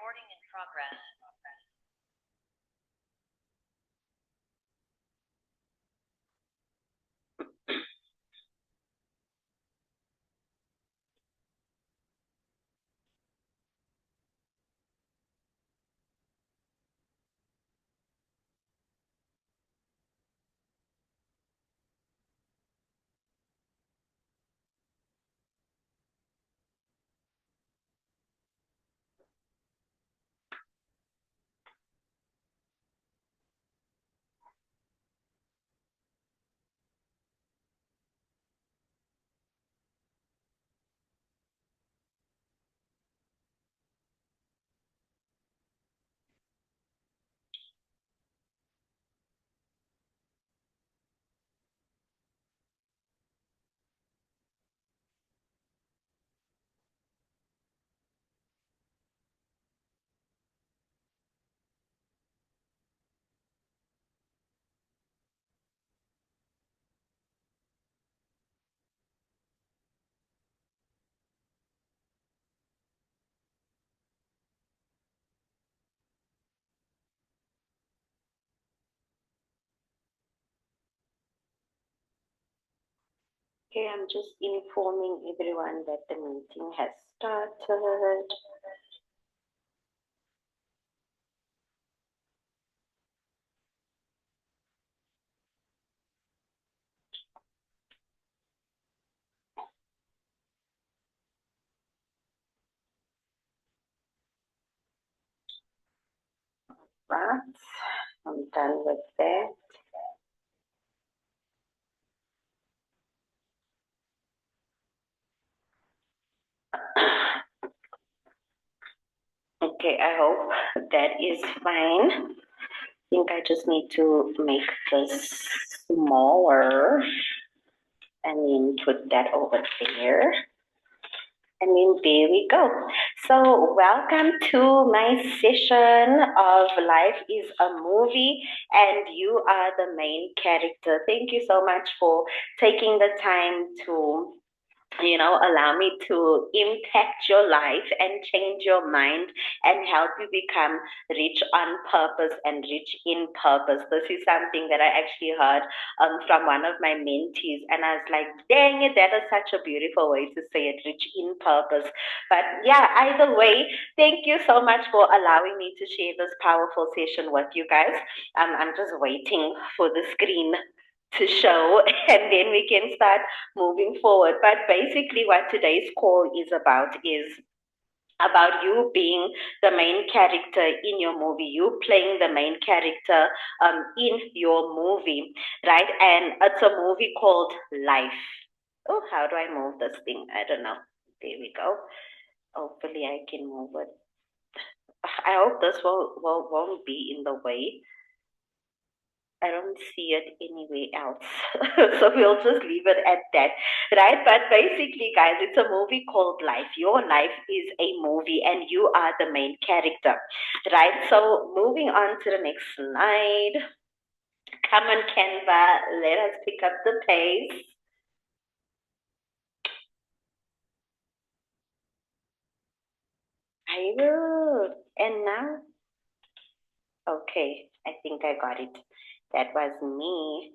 Recording in progress. Okay, I'm just informing everyone that the meeting has started. Right, I'm done with that. Okay, I hope that is fine. I think I just need to make this smaller and then put that over there. And then there we go. So welcome to my session of Life is a Movie and you are the main character. Thank you so much for taking the time to allow me to impact your life and change your mind and help you become rich on purpose and rich in purpose. This is something that I actually heard from one of my mentees, and I was like, dang it, that is such a beautiful way to say it, rich in purpose. But yeah, either way, thank you so much for allowing me to share this powerful session with you guys. I'm just waiting for the screen to show and then we can start moving forward. But basically what today's call is about you being the main character in your movie, you playing the main character in your movie, right? And it's a movie called Life. Oh, how do I move this thing? I don't know. There we go. Hopefully I can move it. I hope this won't be in the way. I don't see it anywhere else. So we'll just leave it at that, right? But basically, guys, it's a movie called Life. Your life is a movie and you are the main character, right? So moving on to the next slide. Come on, Canva, let us pick up the pace. I will. And now? Okay, I think I got it. That was me.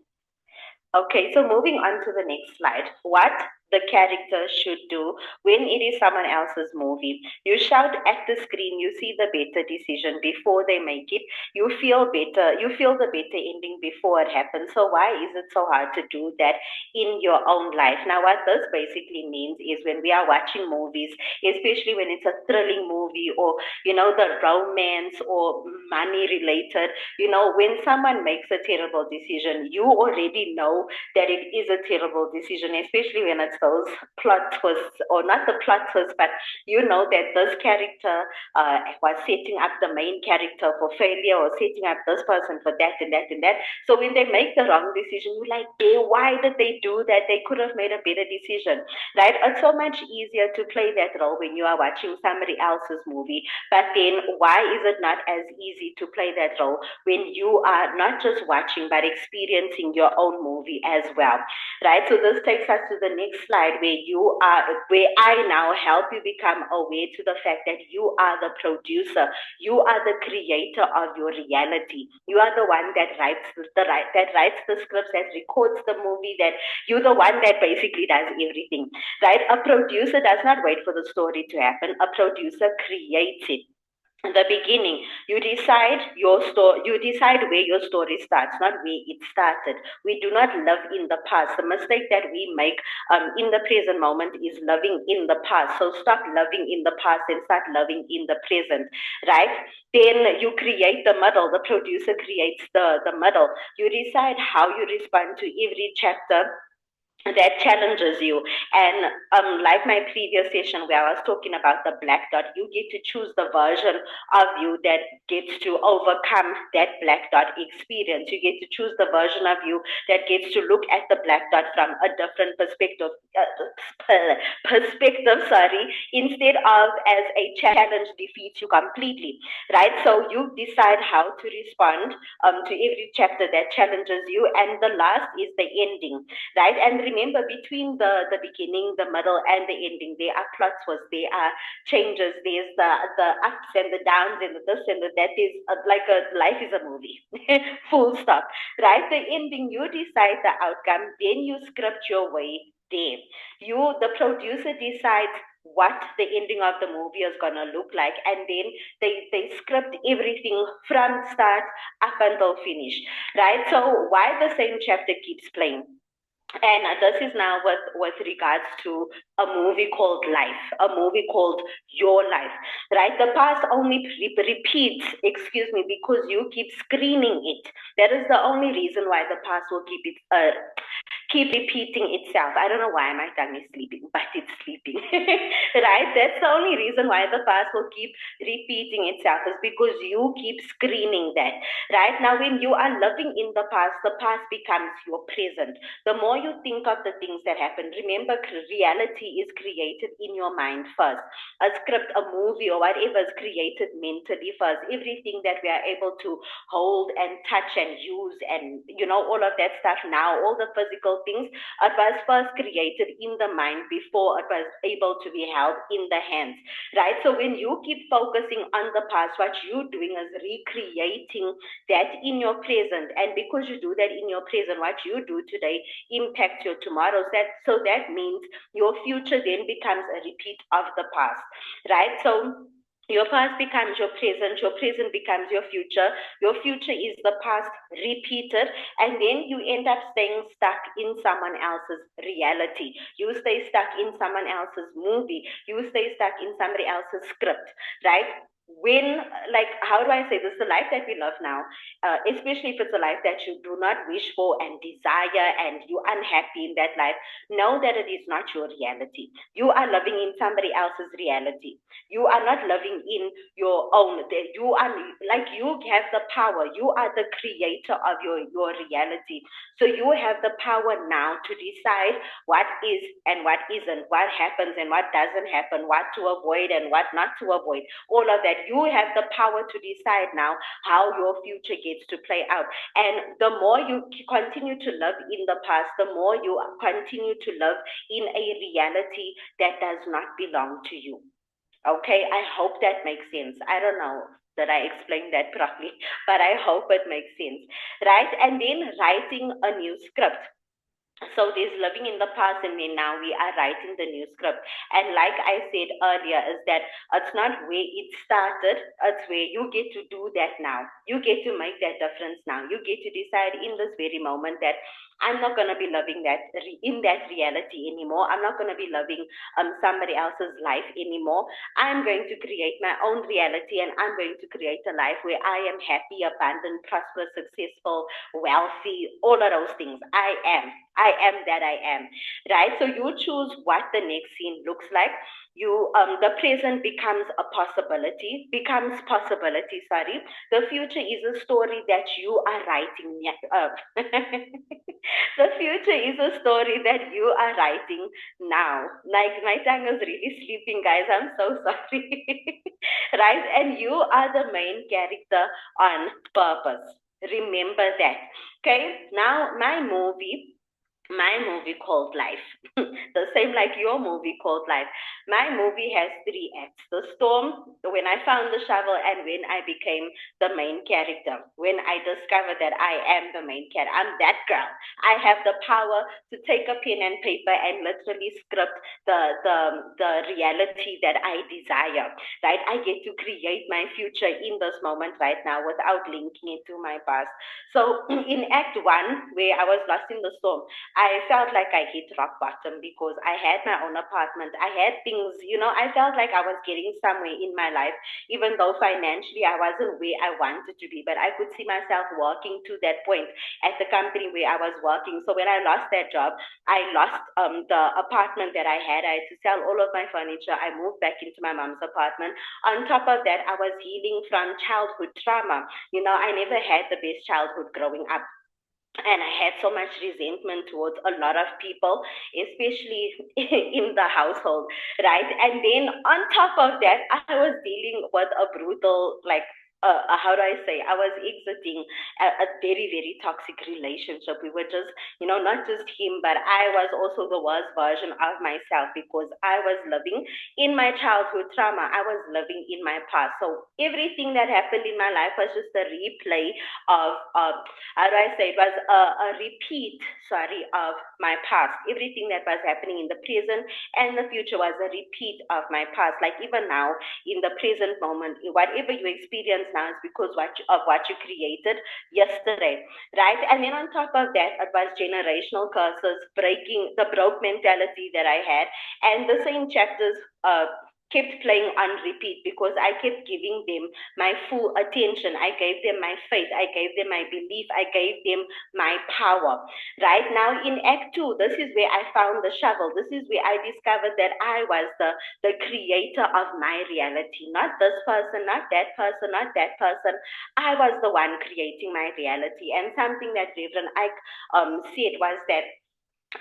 Okay, so moving on to the next slide. What the character should do when it is someone else's movie. You shout at the screen, you see the better decision before they make it. You feel better, you feel the better ending before it happens. So why is it so hard to do that in your own life? Now, what this basically means is when we are watching movies, especially when it's a thrilling movie or, the romance or money related, when someone makes a terrible decision, you already know that it is a terrible decision, especially when it's those plot twists, or not the plot twist, but you know that this character was setting up the main character for failure or setting up this person for that and that and that. So when they make the wrong decision, you're like, hey, why did they do that? They could have made a better decision, right? It's so much easier to play that role when you are watching somebody else's movie. But then why is it not as easy to play that role when you are not just watching but experiencing your own movie as well, right? So this takes us to the next slide where I now help you become aware to the fact that you are the producer, you are the creator of your reality. You are the one that writes the scripts, that records the movie, that you're the one that basically does everything, right? A producer does not wait for the story to happen. A producer creates it. In the beginning, you decide you decide where your story starts, not where it started. We do not live in the past. The mistake that we make in the present moment is living in the past. So stop living in the past and start living in the present, right? Then you create the middle. The producer creates the middle. You decide how you respond to every chapter that challenges you. And like my previous session where I was talking about the black dot, you get to choose the version of you that gets to overcome that black dot experience. You get to choose the version of you that gets to look at the black dot from a different perspective, instead of as a challenge defeats you completely, right? So you decide how to respond to every chapter that challenges you. And the last is the ending, right? And remember, between the beginning, the middle, and the ending, there are plot twists, there are changes, there's the ups and the downs and the this and the that. Is life is a movie, full stop, right? The ending, you decide the outcome, then you script your way there. The producer decides what the ending of the movie is gonna look like, and then they script everything from start up until finish, right? So while the same chapter keeps playing, and this is now with regards to a movie called Life, a movie called Your Life, right? The past only repeats, excuse me, because you keep screening it. That is the only reason why the past will keep repeating itself. I don't know why my tongue is sleeping, but it's sleeping, right? That's the only reason why the past will keep repeating itself, is because you keep screening that, right? Now, when you are living in the past becomes your present. The more you think of the things that happen, remember, reality is created in your mind first. A script, a movie, or whatever is created mentally first. Everything that we are able to hold and touch and use, and all of that stuff now, all the physical things, it was first created in the mind before it was able to be held in the hands, right? So when you keep focusing on the past, what you're doing is recreating that in your present. And because you do that in your present, what you do today impacts your tomorrow. So that means your future then becomes a repeat of the past, right? So your past becomes your present becomes your future is the past repeated, and then you end up staying stuck in someone else's reality. You stay stuck in someone else's movie. You stay stuck in somebody else's script, right? When, like, how do I say this? The life that we love now, especially if it's a life that you do not wish for and desire, and you're unhappy in that life, know that it is not your reality. You are living in somebody else's reality. You are not living in your own. You are like, you have the power. You are the creator of your reality. So you have the power now to decide what is and what isn't, what happens and what doesn't happen, what to avoid and what not to avoid. All of that. You have the power to decide now how your future gets to play out. And the more you continue to live in the past, the more you continue to live in a reality that does not belong to you. Okay, I hope that makes sense. I don't know that I explained that properly, but I hope it makes sense, right? And then writing a new script. So there's living in the past, and then now we are writing the new script. And like I said earlier, is that it's not where it started, it's where you get to do that now. You get to make that difference now. You get to decide in this very moment that I'm not going to be living that in that reality anymore. I'm not going to be living somebody else's life anymore. I'm going to create my own reality, and I'm going to create a life where I am happy, abundant, prosperous, successful, wealthy, all of those things. I am that I am, right? So you choose what the next scene looks like. The present becomes possibility. The future is a story that you are writing. The future is a story that you are writing now. Like, my tongue is really sleeping, guys. I'm so sorry. Right? And you are the main character on purpose. Remember that. Okay? Now, my movie my movie called Life. The same like your movie called Life. My movie has three acts. The storm, when I found the shovel, and when I became the main character. When I discovered that I am the main character. I'm that girl. I have the power to take a pen and paper and literally script the reality that I desire. Right? I get to create my future in this moment right now without linking it to my past. So in act one, where I was lost in the storm, I felt like I hit rock bottom because I had my own apartment. I had things, I felt like I was getting somewhere in my life, even though financially I wasn't where I wanted to be. But I could see myself walking to that point at the company where I was working. So when I lost that job, I lost the apartment that I had. I had to sell all of my furniture. I moved back into my mom's apartment. On top of that, I was healing from childhood trauma. I never had the best childhood growing up, and I had so much resentment towards a lot of people, especially in the household, right? And then on top of that, I was dealing with a brutal, like, how do I say? I was exiting a very, very toxic relationship. We were just, not just him, but I was also the worst version of myself because I was living in my childhood trauma. I was living in my past. So everything that happened in my life was just a replay of how do I say, it was a repeat, sorry, of my past. Everything that was happening in the present and the future was a repeat of my past. Like even now, in the present moment, whatever you experience now is because of what you created yesterday, right? And then on top of that, it was generational curses, breaking the broke mentality that I had, and the same chapters kept playing on repeat because I kept giving them my full attention. I gave them my faith. I gave them my belief. I gave them my power. Right now in Act 2, this is where I found the shovel. This is where I discovered that I was the creator of my reality. Not this person, not that person, not that person. I was the one creating my reality. And something that Reverend Ike said was that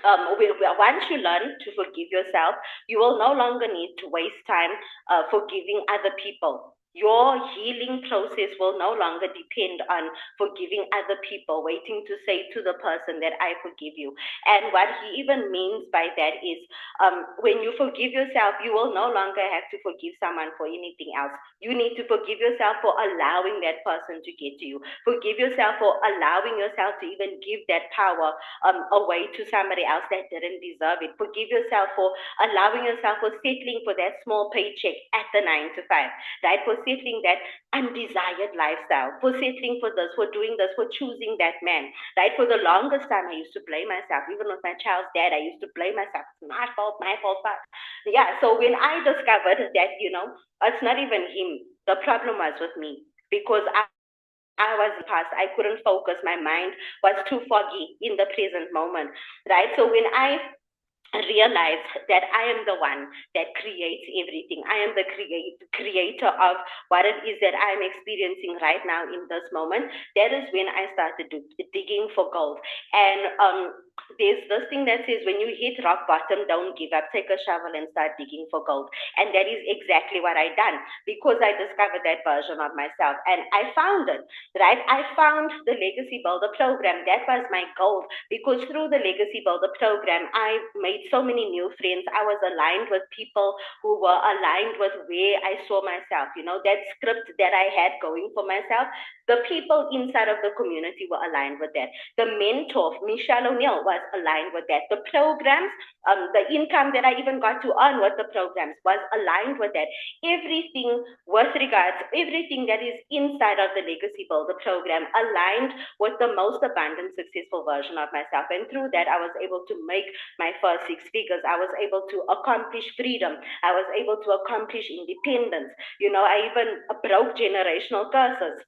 once you learn to forgive yourself, you will no longer need to waste time forgiving other people. Your healing process will no longer depend on forgiving other people, waiting to say to the person that I forgive you. And what he even means by that is when you forgive yourself, you will no longer have to forgive someone for anything else. You need to forgive yourself for allowing that person to get to you. Forgive yourself for allowing yourself to even give that power away to somebody else that didn't deserve it. Forgive yourself for allowing yourself for settling for that small paycheck at the 9 to 5, right? For settling that undesired lifestyle, for settling for this, for doing this, for choosing that man, right? For the longest time, I used to blame myself. Even with my child's dad, I used to blame myself. It's my fault, my fault, but yeah. So when I discovered that, it's not even him. The problem was with me because I was past. I couldn't focus. My mind was too foggy in the present moment, right? So when I realize that I am the one that creates everything. I am the creator of what it is that I'm experiencing right now in this moment. That is when I started digging for gold. And there's this thing that says when you hit rock bottom, don't give up. Take a shovel and start digging for gold. And that is exactly what I done because I discovered that version of myself and I found it, right? I found the Legacy Builder program. That was my goal because through the Legacy Builder program, I made so many new friends. I was aligned with people who were aligned with where I saw myself. That script that I had going for myself, the people inside of the community were aligned with that. The mentor, Michelle O'Neill, was aligned with that. The programs, the income that I even got to earn with the programs was aligned with that. Everything with regards, everything that is inside of the Legacy Builder program aligned with the most abundant, successful version of myself. And through that, I was able to make my first 6 figures. I was able to accomplish freedom. I was able to accomplish independence. I even broke generational curses.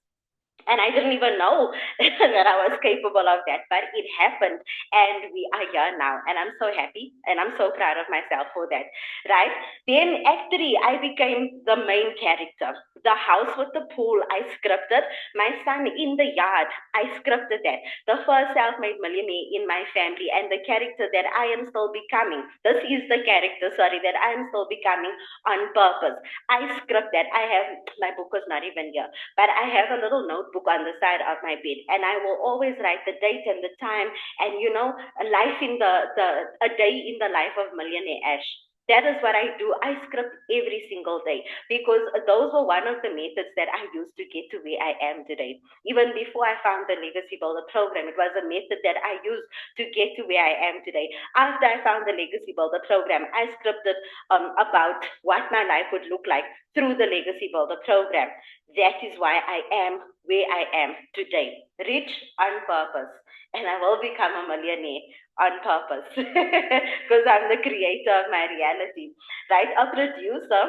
And I didn't even know that I was capable of that, but it happened and we are here now. And I'm so happy and I'm so proud of myself for that, right? Then Act 3, I became the main character. The house with the pool, I scripted. My son in the yard, I scripted that. The first self-made millionaire in my family and the character that I am still becoming. This is the character, sorry, that I am still becoming on purpose. I script that. I have, my book was not even here, but I have a little notebook notebook on the side of my bed, and I will always write the date and the time, and a life in a day in the life of Millionaire Ash. That is what I do. I script every single day because those were one of the methods that I used to get to where I am today. Even before I found the Legacy Builder program, it was a method that I used to get to where I am today. After I found the Legacy Builder program, I scripted about what my life would look like through the Legacy Builder program. That is why I am where I am today. Rich on purpose. And I will become a millionaire on purpose because I'm the creator of my reality, right? A producer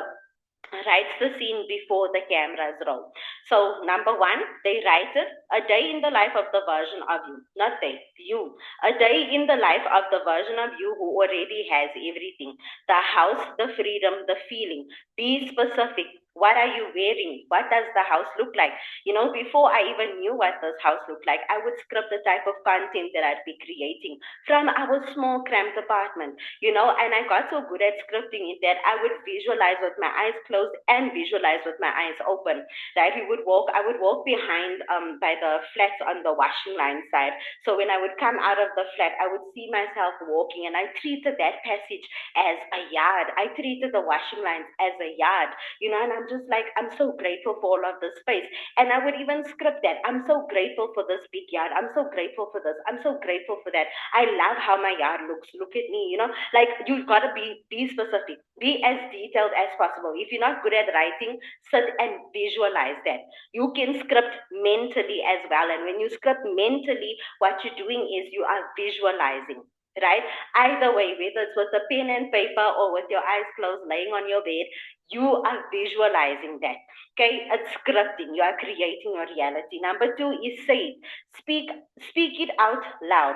writes the scene before the cameras roll. So number one, they write it, a day in the life of the version of you, not they, you. A day in the life of the version of you who already has everything. The house, the freedom, the feeling. Be specific. What are you wearing? What does the house look like? Before I even knew what this house looked like, I would script the type of content that I'd be creating from our small cramped apartment, and I got so good at scripting it that I would visualize with my eyes closed and visualize with my eyes open, right? I would walk behind by the flats on the washing line side. So when I would come out of the flat, I would see myself walking, and I treated that passage as a yard. I treated the washing lines as a yard, and I'm just like, I'm so grateful for all of this space. And I would even script that. I'm so grateful for this big yard. I'm so grateful for this. I'm so grateful for that. I love how my yard looks. Look at me, like you've got to be specific, be as detailed as possible. If you're not good at writing, sit and visualize that. You can script mentally as well. And when you script mentally, what you're doing is you are visualizing. Right? Either way, whether it's with a pen and paper or with your eyes closed, laying on your bed, you are visualizing that. Okay, it's scripting. You are creating your reality. Number two is say it. Speak it out loud.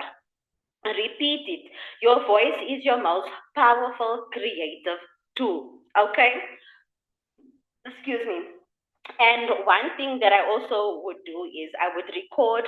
Repeat it. Your voice is your most powerful creative tool. Okay? Excuse me. And one thing that I also would do is I would record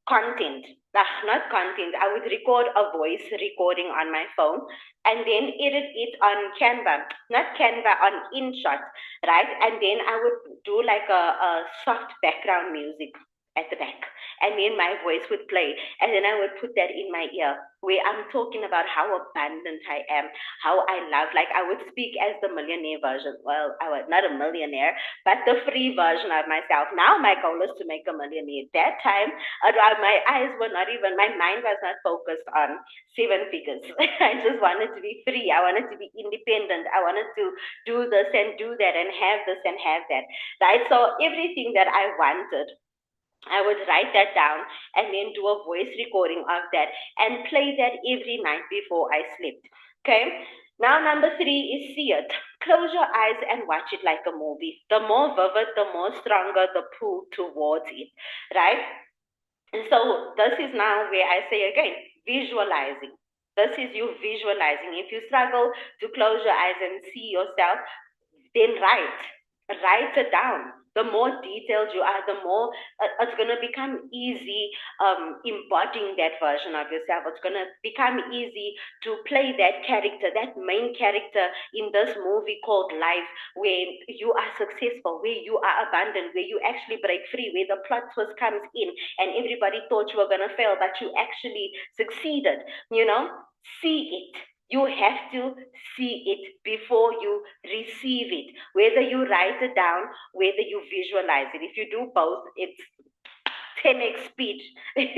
content, not content, I would record a voice recording on my phone and then edit it on Canva, not Canva, on InShot, right? And then I would do like a soft background music at the back, and then my voice would play, and then I would put that in my ear where I'm talking about how abundant I am, how I love, like I would speak as the millionaire version. Well, I was not a millionaire, but the free version of myself. Now my goal is to make a millionaire. That time, my eyes were not even, my mind was not focused on seven figures. I just wanted to be free. I wanted to be independent. I wanted to do this and do that and have this and have that, right? So everything that I wanted, I would write that down and then do a voice recording of that and play that every night before I slept. Okay. Now, number three is see it. Close your eyes and watch it like a movie. The more vivid, the more stronger the pull towards it, right? And so this is now where I say again, visualizing. This is you visualizing. If you struggle to close your eyes and see yourself, then write it down. The more detailed you are, the more it's going to become easy embodying that version of yourself. It's going to become easy to play that character, that main character in this movie called life, where you are successful, where you are abundant, where you actually break free, where the plot twist comes in and everybody thought you were going to fail, but you actually succeeded. See it. You have to see it before you receive it. Whether you write it down, whether you visualize it. If you do both, it's 10x speed. It's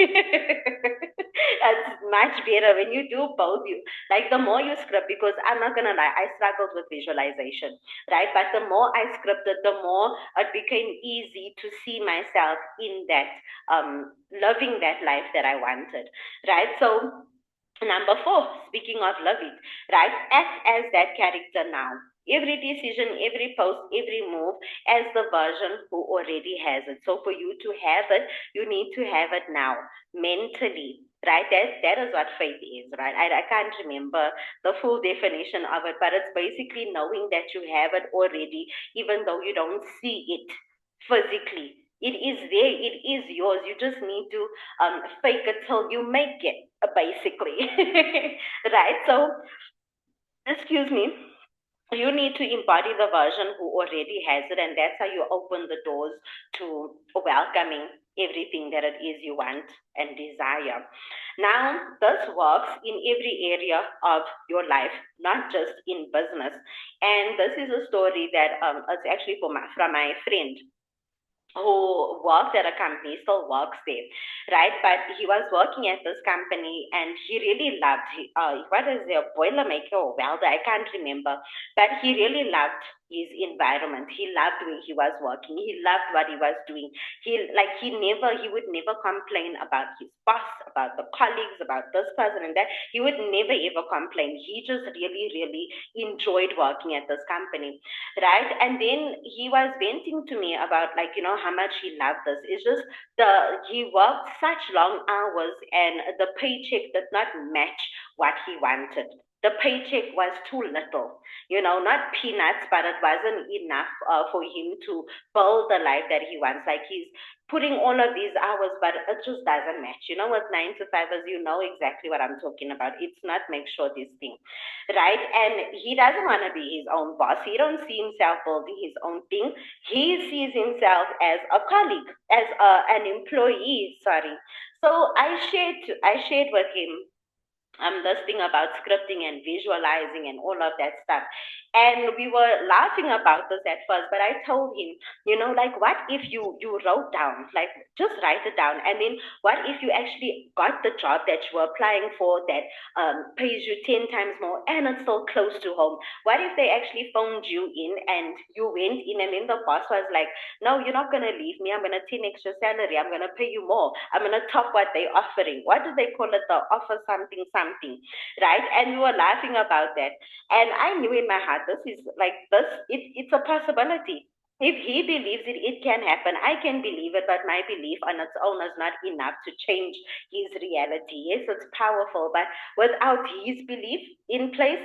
much better when you do both. The more you script, because I'm not gonna lie, I struggled with visualization, right? But the more I scripted, the more it became easy to see myself in that, loving that life that I wanted, right? So number four, speaking of loving, right? Act as that character now. Every decision, every post, every move as the version who already has it. So for you to have it, you need to have it now, mentally, right? That is what faith is, right? I can't remember the full definition of it, but it's basically knowing that you have it already, even though you don't see it physically. It is there. It is yours. You just need to fake it till you make it, basically. Right? So, excuse me. you need to embody the version who already has it, and that's how you open the doors to welcoming everything that it is you want and desire. Now, this works in every area of your life, not just in business. And this is a story that it's actually from my friend who worked at a company, still works there, right? But he was working at this company and he really loved, what is it, a boilermaker or welder? I can't remember. But he really loved his environment. He loved where he was working. He loved what he was doing. He would never complain about his boss, about the colleagues, about this person and that. He would never ever complain. He just really, really enjoyed working at this company, right? And then he was venting to me about, like, how much he loved this. It's just he worked such long hours and the paycheck did not match what he wanted. The paycheck was too little, not peanuts, but it wasn't enough for him to build the life that he wants. Like, he's putting all of these hours, but it just doesn't match. With 9 to 5, you know exactly what I'm talking about. It's not make sure this thing, right? And he doesn't want to be his own boss. He don't see himself building his own thing. He sees himself as a colleague, as an employee. Sorry. So I shared with him this thing about scripting and visualizing and all of that stuff. And we were laughing about this at first, but I told him, like, what if you wrote down, like, just write it down, and then what if you actually got the job that you were applying for that pays you 10 times more and it's so close to home? What if they actually phoned you in and you went in and then the boss was like, no, you're not going to leave me. I'm going to 10 extra salary. I'm going to pay you more. I'm going to top what they're offering. What do they call it? The offer something, something, right? And we were laughing about that. And I knew in my heart, this is like this, it's a possibility. If he believes it, it can happen. I can believe it, but my belief on its own is not enough to change his reality. Yes, it's powerful, but without his belief in place,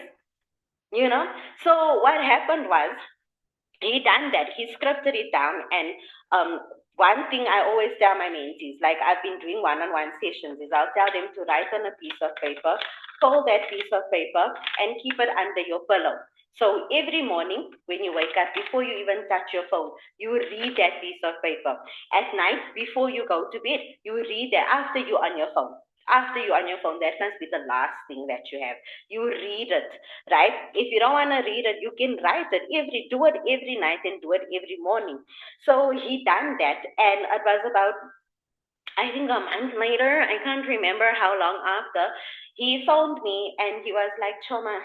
you know. So what happened was, he done that. He scripted it down. And one thing I always tell my mentees, like, I've been doing one-on-one sessions, is I'll tell them to write on a piece of paper, fold that piece of paper, and keep it under your pillow. So every morning when you wake up, before you even touch your phone, you read that piece of paper. At night, before you go to bed, you read that after you're on your phone. After you're on your phone, that must be the last thing that you have. You read it, right? If you don't want to read it, you can write it do it every night and do it every morning. So he done that, and it was about, I think, a month later, I can't remember how long after, he phoned me and he was like, Choma,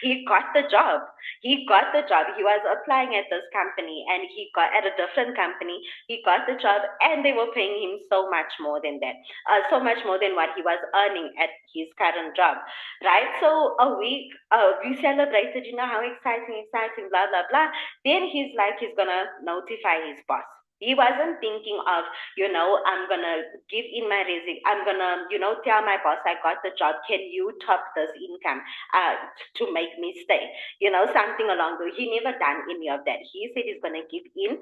he got the job. He got the job. He was applying at this company and he got at a different company. He got the job and they were paying him so much more than that, so much more than what he was earning at his current job, right? So a week, we celebrated, how exciting, exciting, blah, blah, blah. Then he's like, he's going to notify his boss. He wasn't thinking of, I'm gonna give in my resume. I'm gonna, tell my boss I got the job. Can you top this income to make me stay? Something along those. He never done any of that. He said he's gonna give in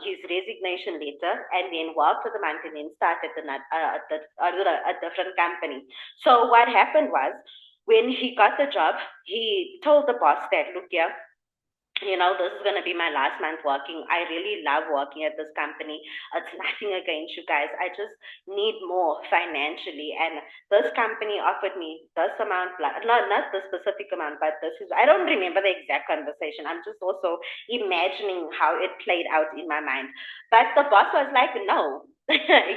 his resignation letter and then work for the month and then start at a different company. So what happened was, when he got the job, he told the boss that, look, yeah, this is going to be my last month working. I really love working at this company. It's nothing against you guys. I just need more financially. And this company offered me this amount, not the specific amount, but this is, I don't remember the exact conversation. I'm just also imagining how it played out in my mind. But the boss was like, no,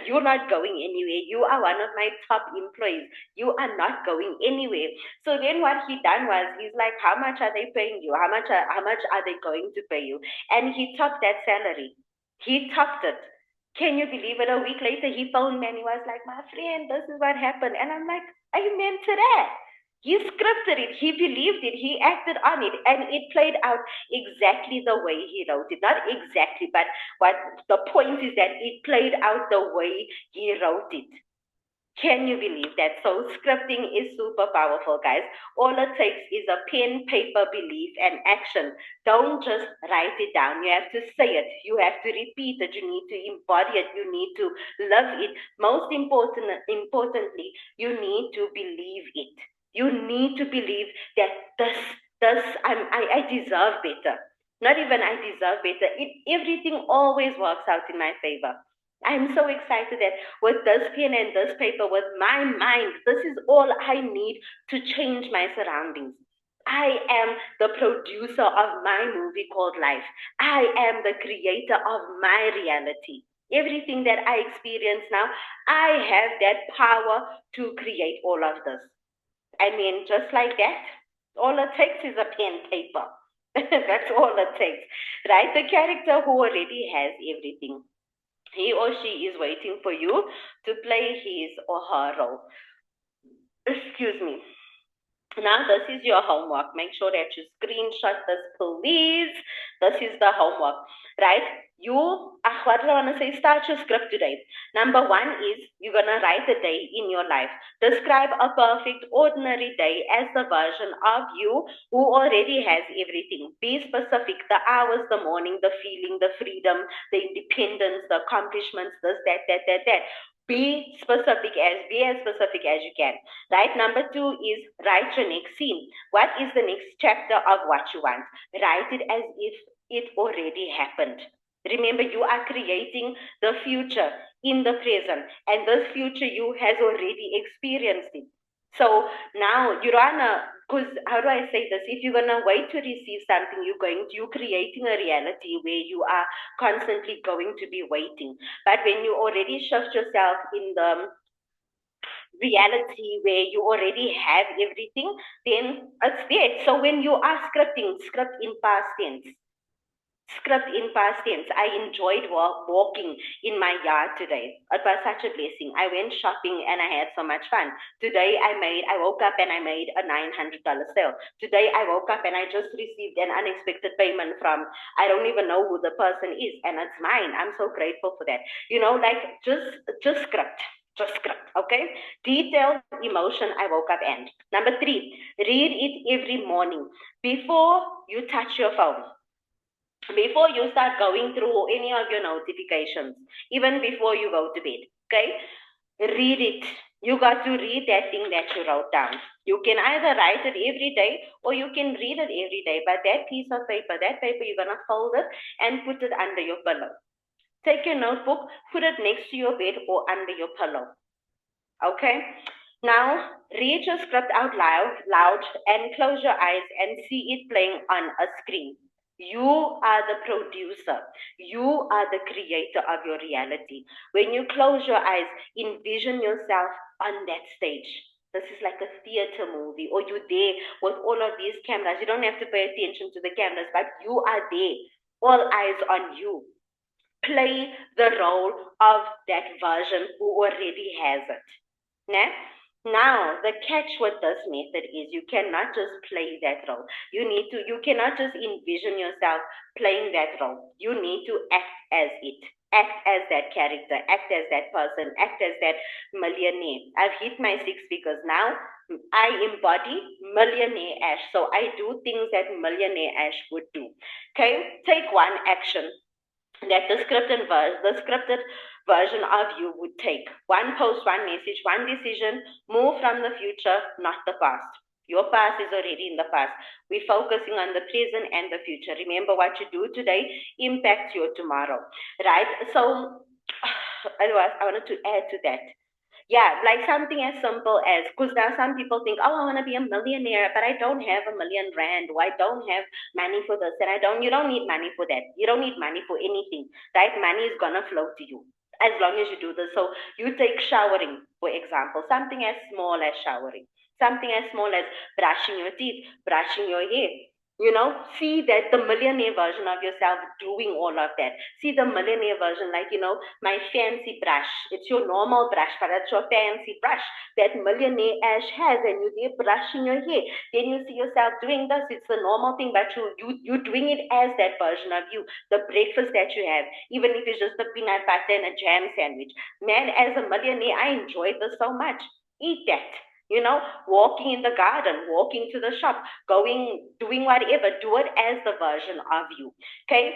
you're not going anywhere. You are one of my top employees. You are not going anywhere. So then what he done was, he's like, how much are they paying you? How much are they going to pay you? And he topped that salary. He topped it. Can you believe it? A week later, he phoned me and he was like, my friend, this is what happened. And I'm like, amen to that. He scripted it, he believed it, he acted on it, and it played out exactly the way he wrote it. Not exactly, but what the point is that it played out the way he wrote it. Can you believe that? So scripting is super powerful, guys. All it takes is a pen, paper, belief, and action. Don't just write it down. You have to say it. You have to repeat it. You need to embody it. You need to love it. Most importantly, you need to believe it. You need to believe that this I deserve better. Not even I deserve better. Everything always works out in my favor. I'm so excited that with this pen and this paper, with my mind, this is all I need to change my surroundings. I am the producer of my movie called life. I am the creator of my reality. Everything that I experience now, I have that power to create all of this. I mean, just like that, all it takes is a pen paper. That's all it takes, right? The character who already has everything, he or she is waiting for you to play his or her role. Excuse me. Now, this is your homework. Make sure that you screenshot this, please. This is the homework, right? What do I want to say? Start your script today. Number one is you're going to write a day in your life. Describe a perfect, ordinary day as the version of you who already has everything. Be specific, the hours, the morning, the feeling, the freedom, the independence, the accomplishments, this, that. Be as specific as you can. Right? Number two is write your next scene. What is the next chapter of what you want? Write it as if it already happened. Remember, you are creating the future in the present, and this future you has already experienced it. So now you're on a, because how do I say this? If you're gonna wait to receive something, you're creating a reality where you are constantly going to be waiting. But when you already shift yourself in the reality where you already have everything, then it's there. So when you are scripting, script in past tense. Script in past tense. I enjoyed walking in my yard today. It was such a blessing. I went shopping and I had so much fun. Today I woke up and I made a $900 sale. Today I woke up and I just received an unexpected payment from, I don't even know who the person is, and it's mine. I'm so grateful for that. Like just script. Just script, okay? Detailed emotion I woke up and. Number three, read it every morning before you touch your phone, before you start going through any of your notifications, even before you go to bed, okay? Read it. You got to read that thing that you wrote down. You can either write it every day or you can read it every day. But that piece of paper, you're going to fold it and put it under your pillow. Take your notebook, put it next to your bed or under your pillow. Okay? Now, read your script out loud, and close your eyes and see it playing on a screen. You are the producer. You are the creator of your reality. When you close your eyes, envision yourself on that stage. This is like a theater movie, or you're there with all of these cameras. You don't have to pay attention to the cameras, but you are there. All eyes on you. Play the role of that version who already has it. Né? Now, the catch with this method is you cannot just play that role. You cannot just envision yourself playing that role. You need to act as it. Act as that character, act as that person, act as that millionaire. I've hit my six figures now. I embody millionaire Ash. So I do things that millionaire Ash would do. Okay? Take one action that the scripted version of you would take. One post, one message, one decision, move from the future, not the past. Your past is already in the past. We're focusing on the present and the future. Remember, what you do today impacts your tomorrow, right? So, I wanted to add to that. Yeah, like something as simple as, because now some people think, oh, I want to be a millionaire, but I don't have $1 million, or I don't have money for this, and you don't need money for that. You don't need money for anything, right? Money is gonna flow to you as long as you do this. So you take showering, for example, something as small as showering, something as small as brushing your teeth, brushing your hair. See that the millionaire version of yourself doing all of that. See the millionaire version, like, my fancy brush. It's your normal brush, but it's your fancy brush that millionaire Ash has, and you're there brushing your hair. Then you see yourself doing this. It's the normal thing, but you're doing it as that version of you. The breakfast that you have, even if it's just a peanut butter and a jam sandwich. Man, as a millionaire, I enjoy this so much. Eat that. Walking in the garden, walking to the shop, doing whatever, do it as the version of you. Okay?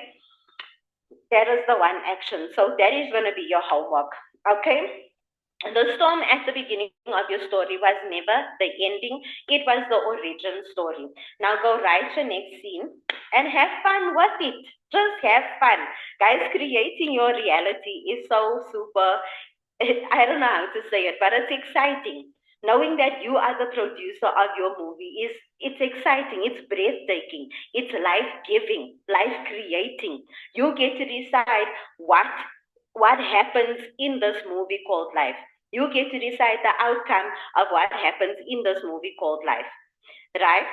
That is the one action. So that is going to be your homework. Okay? The storm at the beginning of your story was never the ending, it was the origin story. Now go write your next scene and have fun with it. Just have fun. Guys, creating your reality is so super, I don't know how to say it, but it's exciting. Knowing that you are the producer of your movie is it's exciting, it's breathtaking, it's life giving, life creating. You get to decide what happens in this movie called life. You get to decide the outcome of what happens in this movie called life, right?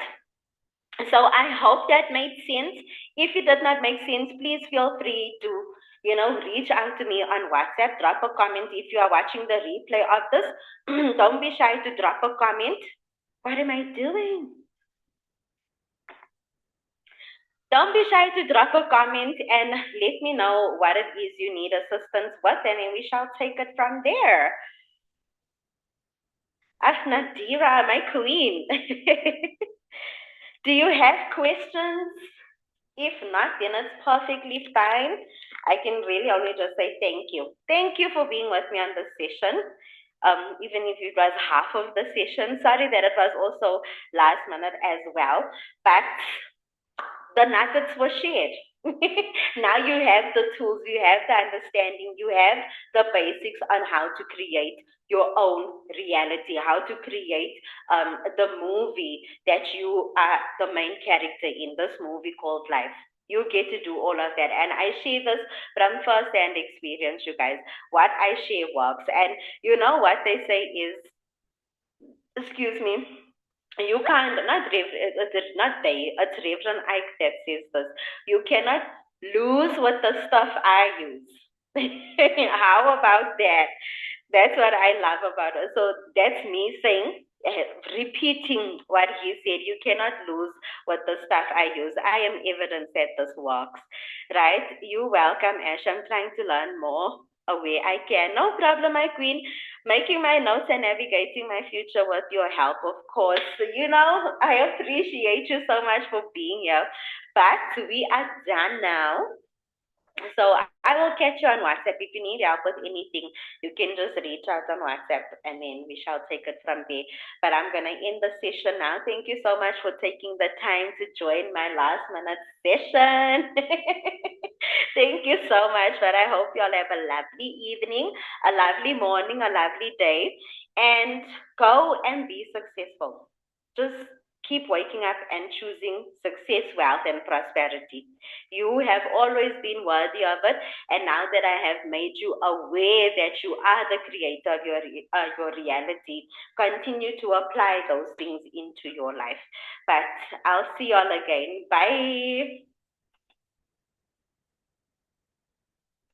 So I hope that made sense. If it did not make sense, please feel free to, reach out to me on WhatsApp. Drop a comment if you are watching the replay of this. Don't be shy to drop a comment. What am I doing? Don't be shy to drop a comment and let me know what it is you need assistance with, and then we shall take it from there. Ah, Nadira, my queen. Do you have questions? If not, then it's perfectly fine. I can really only just say thank you. Thank you for being with me on this session. Even if it was half of the session, sorry that it was also last minute as well. But the nuggets were shared. Now you have the tools, you have the understanding, you have the basics on how to create your own reality, how to create the movie that you are the main character in, this movie called life. You get to do all of that. And I share this from first-hand experience, you guys. What I share works. And you know what they say is, excuse me, you can't, not they, it's Reverend Ike that says this. You cannot lose with the stuff I use. How about that? That's what I love about it. So that's me saying, repeating what he said. You cannot lose with the stuff I use. I am evidence that this works, right? You welcome, Ash. I'm trying to learn more away I can. No problem, my queen. Making my notes and navigating my future with your help, of course. I appreciate you so much for being here. But we are done now. So I will catch you on WhatsApp. If you need help with anything, you can just reach out on WhatsApp and then we shall take it from there. But I'm going to end the session now. Thank you so much for taking the time to join my last minute session. Thank you so much. But I hope you all have a lovely evening, a lovely morning, a lovely day, and go and be successful. Just keep waking up and choosing success, wealth, and prosperity. You have always been worthy of it, and now that I have made you aware that you are the creator of your reality, continue to apply those things into your life. But I'll see y'all again. Bye.